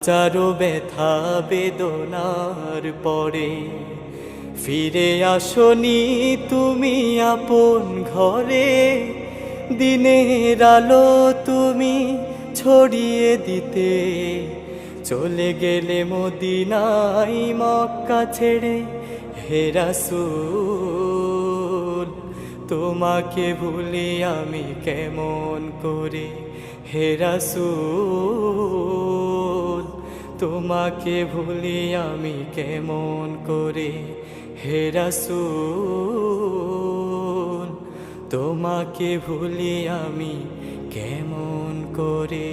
চারো ব্যথা বেদনার পরে ফিরে আসনি তুমি আপন ঘরে। দিনের আলো তুমি ছড়িয়ে দিতে চলে গেলে মদিনায় মক্কা ছেড়ে। হে রাসূল তোমাকে ভুলি আমি কেমন করে। হে রাসূল তোমাকে ভুলি আমি কেমন করে। হে রাসূল তোমাকে ভুলি আমি কেমন করে।